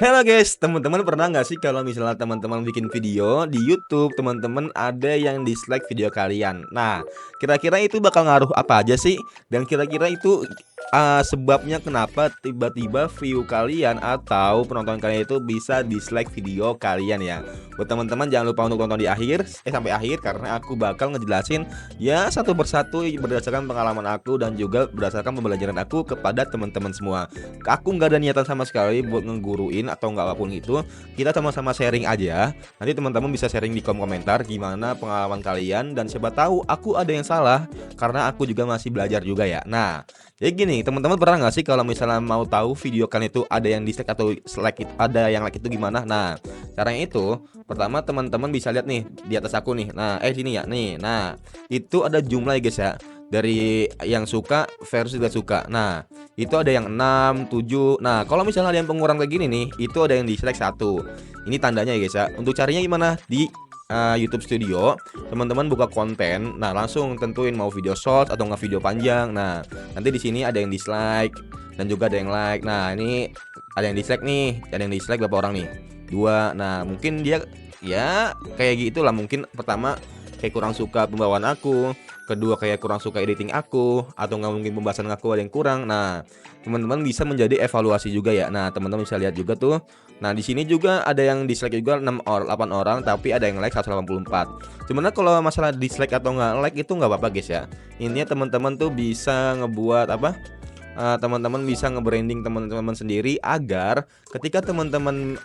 Halo guys, teman-teman pernah nggak sih kalau misalnya teman-teman bikin video di YouTube, teman-teman ada yang dislike video kalian? Nah, kira-kira itu bakal ngaruh apa aja sih? Dan kira-kira itu sebabnya kenapa tiba-tiba view kalian atau penonton kalian itu bisa dislike video kalian ya? Buat teman-teman jangan lupa untuk nonton di akhir, sampai akhir karena aku bakal ngejelasin ya satu persatu berdasarkan pengalaman aku dan juga berdasarkan pembelajaran aku kepada teman-teman semua. Aku nggak ada niatan sama sekali buat ngeguruin atau nggak apapun itu. Kita sama-sama sharing aja. Nanti teman-teman bisa sharing di kolom komentar gimana pengalaman kalian dan siapa tahu aku ada yang salah karena aku juga masih belajar juga ya. Nah, jadi gini, teman-teman pernah nggak sih kalau misalnya mau tahu video kalian itu ada yang dislike atau ada yang like itu gimana? Nah, caranya itu pertama teman-teman bisa lihat nih di atas aku nih. Nah, sini ya nih. Nah, itu ada jumlah ya guys ya. Dari yang suka versus tidak suka. Nah, itu ada yang 6, 7. Nah, kalau misalnya ada yang pengurang kayak gini nih, itu ada yang dislike 1. Ini tandanya ya guys ya. Untuk carinya gimana? Di YouTube Studio, teman-teman buka konten. Nah, langsung tentuin mau video short atau nggak video panjang. Nah, nanti di sini ada yang dislike dan juga ada yang like. Nah, ini ada yang dislike nih. Ada yang dislike berapa orang nih? 2. Nah, mungkin dia ya kayak gitulah. Mungkin pertama kayak kurang suka pembawaan aku, kedua kayak kurang suka editing aku, atau nggak mungkin pembahasan aku ada yang kurang. Nah, teman-teman bisa menjadi evaluasi juga ya. Nah, teman-teman bisa lihat juga tuh. Nah, di sini juga ada yang dislike juga 6 or 8 orang, tapi ada yang like 184. Sebenarnya kalau masalah dislike atau nggak like itu nggak apa-apa guys ya. Intinya teman-teman tuh bisa ngebuat apa? Teman-teman bisa nge-branding teman-teman sendiri agar ketika teman-teman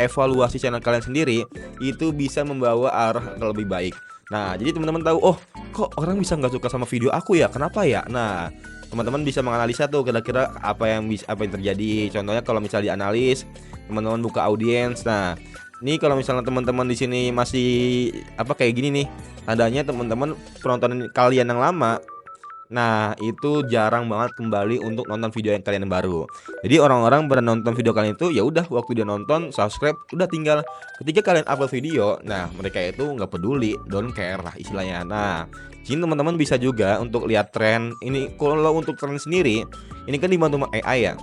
evaluasi channel kalian sendiri itu bisa membawa arah ke lebih baik. Nah, jadi teman-teman tahu, oh kok orang bisa nggak suka sama video aku ya, kenapa ya? Nah, teman-teman bisa menganalisa tuh kira-kira apa yang terjadi. Contohnya kalau misalnya dianalis, teman-teman buka audiens. Nah, ini kalau misalnya teman-teman di sini masih kayak gini nih, tandanya teman-teman penonton kalian yang lama. Nah, itu jarang banget kembali untuk nonton video yang kalian baru. Jadi orang-orang pada nonton video kalian itu ya udah waktu dia nonton subscribe udah tinggal ketika kalian upload video. Nah, mereka itu nggak peduli, don't care lah istilahnya. Nah, jadi teman-teman bisa juga untuk lihat tren ini. Kalau untuk tren sendiri, ini kan dibantu sama AI ya.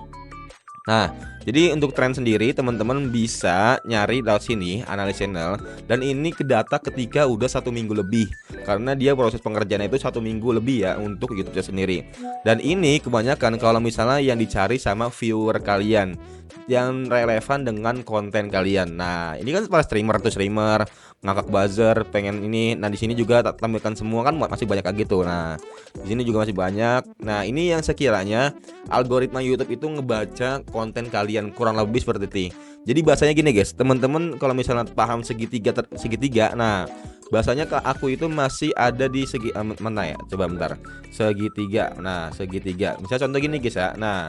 Nah, jadi untuk tren sendiri teman-teman bisa nyari lewat sini analis channel dan ini ke data ketika udah 1 minggu lebih karena dia proses pengerjaan itu 1 minggu lebih ya untuk YouTube sendiri. Dan ini kebanyakan kalau misalnya yang dicari sama viewer kalian yang relevan dengan konten kalian. Nah, ini kan para streamer tuh streamer ngakak buzzer pengen ini. Nah, di sini juga tampilkan semua kan masih banyak kayak gitu. Nah, di sini juga masih banyak. Nah, ini yang sekiranya algoritma YouTube itu ngebaca konten kalian kurang lebih seperti ini. Jadi bahasanya gini guys, teman-teman kalau misalnya paham segitiga, nah bahasanya ke aku itu masih ada di segi mana ya? Coba bentar. Segitiga. Nah, segitiga. Misalnya contoh gini guys ya. Nah,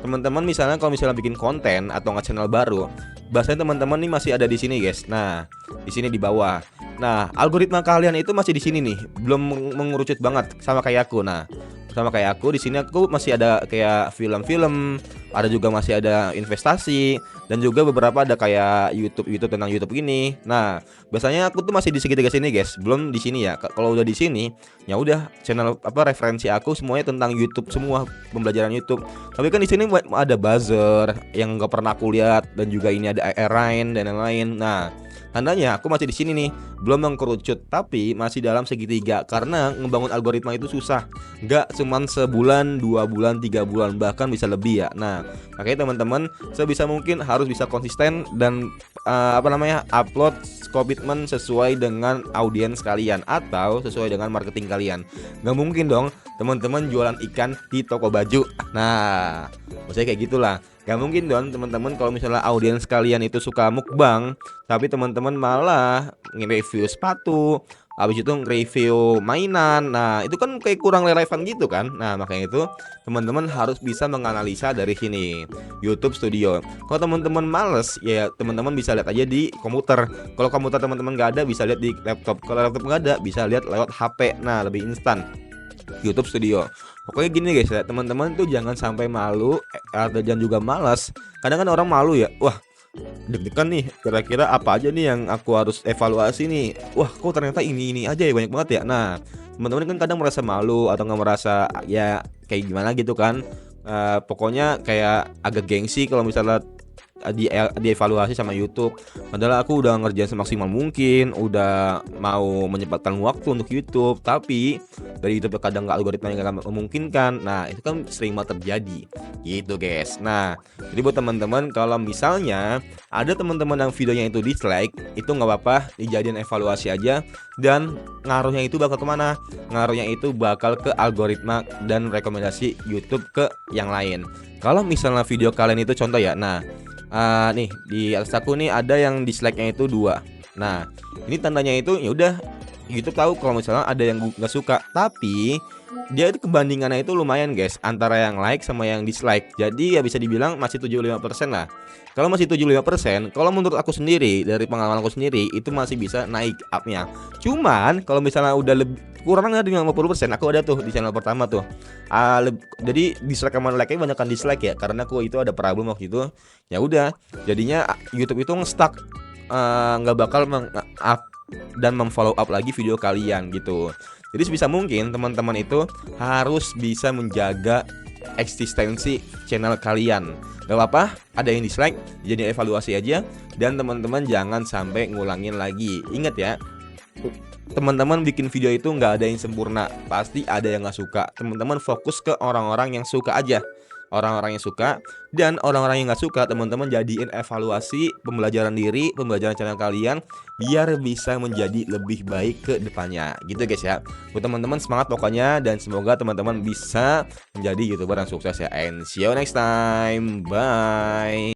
teman-teman misalnya kalau misalnya bikin konten atau nggak channel baru, bahasanya teman-teman nih masih ada di sini guys. Nah, di sini di bawah. Nah, algoritma kalian itu masih di sini nih, belum mengerucut banget sama kayak aku. Nah, sama kayak aku di sini aku masih ada kayak film-film, ada juga masih ada investasi dan juga beberapa ada kayak YouTube tentang YouTube ini. Nah, biasanya aku tuh masih di segitiga sini guys, belum di sini ya. Kalau udah di sini, ya udah channel referensi aku semuanya tentang YouTube semua, pembelajaran YouTube. Tapi kan di sini ada buzzer yang nggak pernah aku lihat dan juga ini ada Rain dan lain-lain. Nah, tandanya aku masih di sini nih, belum mengkerucut tapi masih dalam segitiga karena ngebangun algoritma itu susah. Nggak cuman sebulan, 2 bulan, 3 bulan, bahkan bisa lebih ya. Nah, makanya teman-teman sebisa mungkin harus bisa konsisten dan upload komitmen sesuai dengan audiens kalian atau sesuai dengan marketing kalian. Nggak mungkin dong teman-teman jualan ikan di toko baju. Nah, maksudnya kayak gitulah. Gak mungkin dong teman-teman kalau misalnya audiens kalian itu suka mukbang, tapi teman-teman malah nge-review sepatu, habis itu nge-review mainan. Nah, itu kan kayak kurang relevan gitu kan. Nah, makanya itu teman-teman harus bisa menganalisa dari sini YouTube Studio. Kalau teman-teman males, ya teman-teman bisa lihat aja di komputer. Kalau komputer teman-teman nggak ada, bisa lihat di laptop. Kalau laptop nggak ada, bisa lihat lewat HP. Nah, lebih instan. YouTube Studio. Pokoknya gini guys ya, teman-teman tuh jangan sampai malu dan juga malas. Kadang kan orang malu ya. Wah, deg-degan nih, kira-kira apa aja nih yang aku harus evaluasi nih. Wah, kok ternyata ini aja ya, banyak banget ya. Nah, teman-teman kan kadang merasa malu atau nggak merasa ya kayak gimana gitu kan. Pokoknya kayak agak gengsi kalau misalnya dievaluasi sama YouTube. Padahal aku udah ngerjain semaksimal mungkin, udah mau menyempatkan waktu untuk YouTube, tapi dari YouTube kadang nggak, algoritmanya nggak memungkinkan. Nah itu kan sering banget terjadi, gitu guys. Nah jadi buat teman-teman, kalau misalnya ada teman-teman yang videonya itu dislike, itu nggak apa-apa, dijadiin evaluasi aja. Dan ngaruhnya itu bakal kemana? Ngaruhnya itu bakal ke algoritma dan rekomendasi YouTube ke yang lain. Kalau misalnya video kalian itu contoh ya, nah nih di atas aku nih ada yang dislike-nya itu 2. Nah, ini tandanya itu ya udah YouTube tahu kalau misalnya ada yang nggak suka, tapi dia itu kebandingannya itu lumayan guys, antara yang like sama yang dislike. Jadi ya bisa dibilang masih 75% lah. Kalau masih 75%, kalau menurut aku sendiri, dari pengalaman aku sendiri, itu masih bisa naik up-nya. Cuman kalau misalnya udah lebih kurang dari 50%, aku ada tuh di channel pertama tuh. Jadi dislike sama like-nya banyakkan dislike ya, karena aku itu ada problem waktu itu. Ya udah, jadinya YouTube itu nge-stuck, nggak bakal meng-up dan memfollow up lagi video kalian gitu. Jadi sebisa mungkin teman-teman itu harus bisa menjaga eksistensi channel kalian. Gak apa-apa, ada yang dislike, jadi evaluasi aja. Dan teman-teman jangan sampai ngulangin lagi. Ingat ya, teman-teman bikin video itu nggak ada yang sempurna, pasti ada yang nggak suka. Teman-teman fokus ke orang-orang yang suka aja, orang-orang yang suka. Dan orang-orang yang nggak suka, teman-teman jadiin evaluasi, pembelajaran diri, pembelajaran channel kalian, biar bisa menjadi lebih baik ke depannya, gitu guys ya. Buat teman-teman semangat pokoknya, dan semoga teman-teman bisa menjadi YouTuber yang sukses ya. And see you next time, bye.